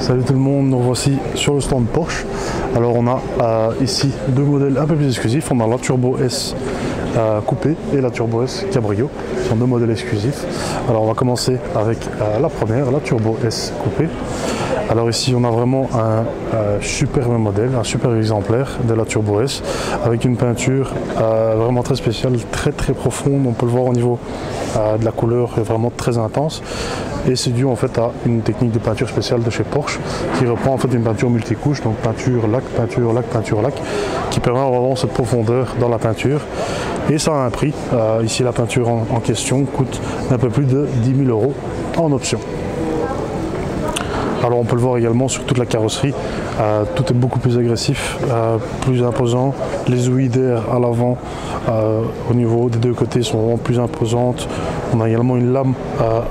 Salut tout le monde, nous voici sur le stand Porsche. Alors on a ici deux modèles un peu plus exclusifs. On a la Turbo S coupé et la Turbo S Cabrio. Ce sont deux modèles exclusifs. Alors on va commencer avec la première, la Turbo S coupé. Alors ici on a vraiment un superbe modèle, un super exemplaire de la Turbo S avec une peinture vraiment très spéciale, très profonde. On peut le voir au niveau de la couleur, vraiment très intense. Et c'est dû en fait à une technique de peinture spéciale de chez Porsche qui reprend en fait une peinture multicouche, donc peinture, lac, qui permet vraiment cette profondeur dans la peinture. Et ça a un prix. Ici la peinture en question coûte un peu plus de 10 000 € en option. Alors on peut le voir également sur toute la carrosserie, tout est beaucoup plus agressif, plus imposant. Les ouïes d'air à l'avant, au niveau des deux côtés, sont vraiment plus imposantes. On a également une lame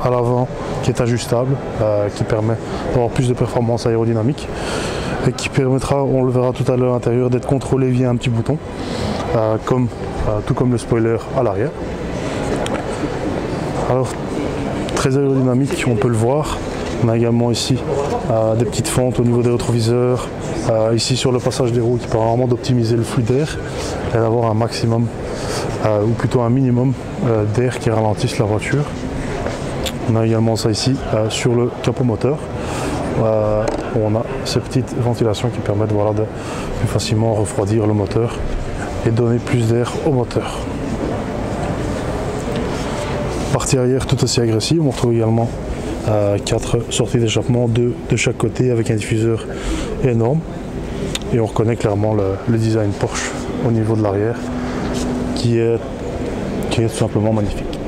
à l'avant qui est ajustable, qui permet d'avoir plus de performance aérodynamique et qui permettra, on le verra tout à l'heure à l'intérieur, d'être contrôlé via un petit bouton, tout comme le spoiler à l'arrière. Alors très aérodynamique, on peut le voir. On a également ici des petites fentes au niveau des rétroviseurs, ici sur le passage des roues qui permet vraiment d'optimiser le flux d'air et d'avoir un maximum, ou plutôt un minimum d'air qui ralentisse la voiture. On a également ça ici sur le capot moteur, où on a ces petites ventilations qui permettent de plus facilement refroidir le moteur et donner plus d'air au moteur. Partie arrière tout aussi agressive, on retrouve également 4 sorties d'échappement, 2 de chaque côté avec un diffuseur énorme. Et on reconnaît clairement le design Porsche au niveau de l'arrière qui est tout simplement magnifique.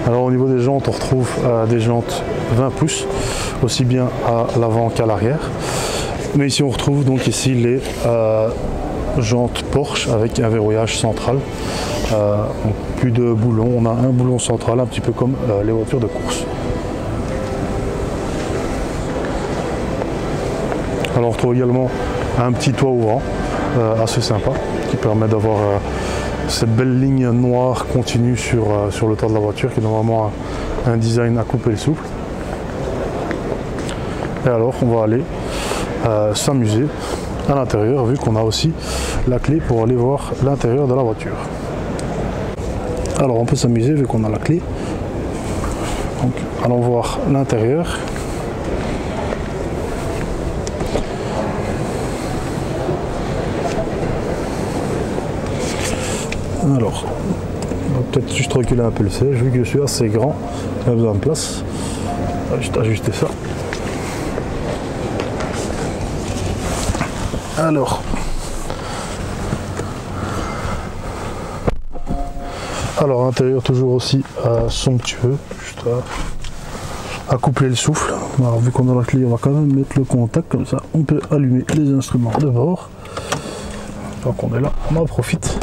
Alors au niveau des jantes, on retrouve des jantes 20 pouces, aussi bien à l'avant qu'à l'arrière. Mais ici on retrouve donc ici les jantes Porsche avec un verrouillage central. Plus de boulons, on a un boulon central, un petit peu comme les voitures de course. Alors on retrouve également un petit toit ouvrant assez sympa qui permet d'avoir cette belle ligne noire continue sur le toit de la voiture qui est normalement un design à couper le souffle. Et alors on va aller s'amuser à l'intérieur vu qu'on a aussi la clé pour aller voir l'intérieur de la voiture. Alors on peut s'amuser vu qu'on a la clé. Donc allons voir l'intérieur. Alors, on va peut-être juste reculer un peu le siège vu que je suis assez grand, il a besoin de place. On va juste ajuster ça. Alors l'intérieur toujours aussi somptueux, juste à coupler le souffle. Alors vu qu'on a la clé, on va quand même mettre le contact, comme ça on peut allumer les instruments de bord. Tant qu'on est là, on en profite.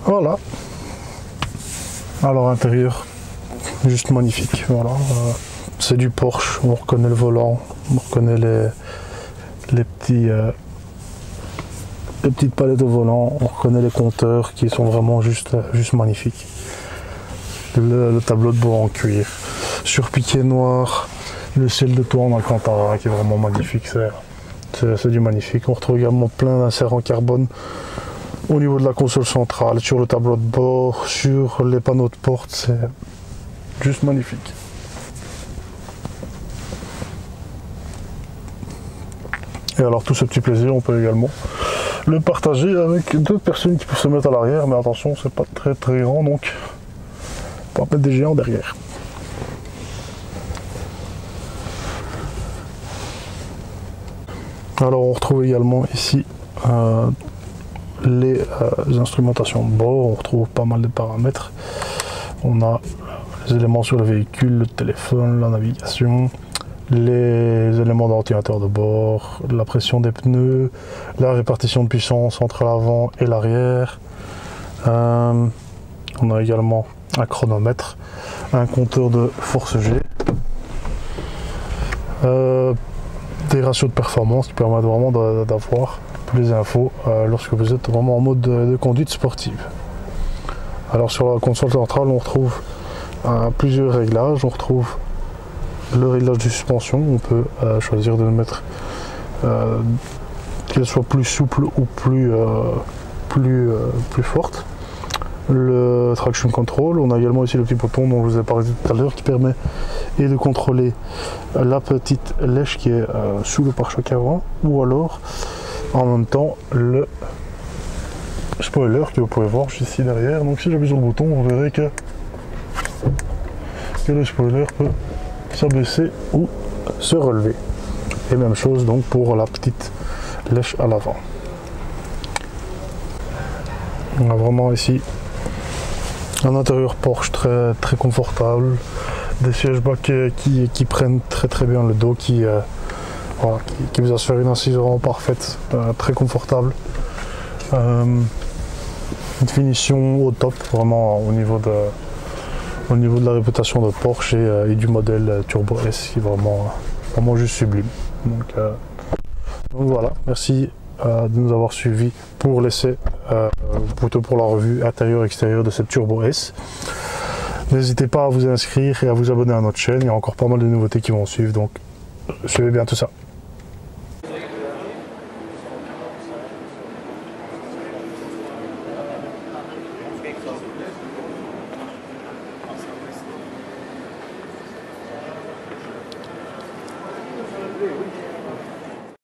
Voilà. Alors intérieur, juste magnifique. Voilà, c'est du Porsche, on reconnaît le volant, on reconnaît les petites palettes au volant, on reconnaît les compteurs qui sont vraiment juste magnifiques. Le tableau de bord en cuir, surpiqué noir, le ciel de toit en alcantara qui est vraiment magnifique, c'est du magnifique. On retrouve également plein d'inserts en carbone au niveau de la console centrale, sur le tableau de bord, sur les panneaux de porte, c'est juste magnifique. Et alors tout ce petit plaisir, on peut également le partager avec d'autres personnes qui peuvent se mettre à l'arrière, mais attention, c'est pas très grand, donc on peut mettre des géants derrière. Alors on retrouve également ici les instrumentations de bord, on retrouve pas mal de paramètres. On a les éléments sur le véhicule, le téléphone, la navigation, les éléments d'ordinateur de bord, la pression des pneus, la répartition de puissance entre l'avant et l'arrière. On a également un chronomètre, un compteur de force G, des ratios de performance qui permettent vraiment d'avoir toutes les infos lorsque vous êtes vraiment en mode de conduite sportive. Alors sur la console centrale, on retrouve plusieurs réglages. On retrouve le réglage de suspension. On peut choisir de le mettre qu'elle soit plus souple ou plus forte. Le traction control, on a également ici le petit bouton dont je vous ai parlé tout à l'heure qui permet de contrôler la petite lèche qui est sous le pare-choc avant, ou alors en même temps le spoiler que vous pouvez voir juste ici derrière. Donc si j'appuie sur le bouton, vous verrez que le spoiler peut s'abaisser ou se relever. Et même chose donc pour la petite lèche à l'avant. On a vraiment ici un intérieur Porsche très confortable, des sièges bas qui prennent très bien le dos, qui vous assurent une assise vraiment parfaite, très confortable. Une finition au top, vraiment au niveau de la réputation de Porsche et du modèle Turbo S qui est vraiment juste sublime. Donc voilà, merci de nous avoir suivis pour l'essai, plutôt pour la revue intérieure-extérieure de cette Turbo S. N'hésitez pas à vous inscrire et à vous abonner à notre chaîne, il y a encore pas mal de nouveautés qui vont suivre, donc suivez bien tout ça. Oui.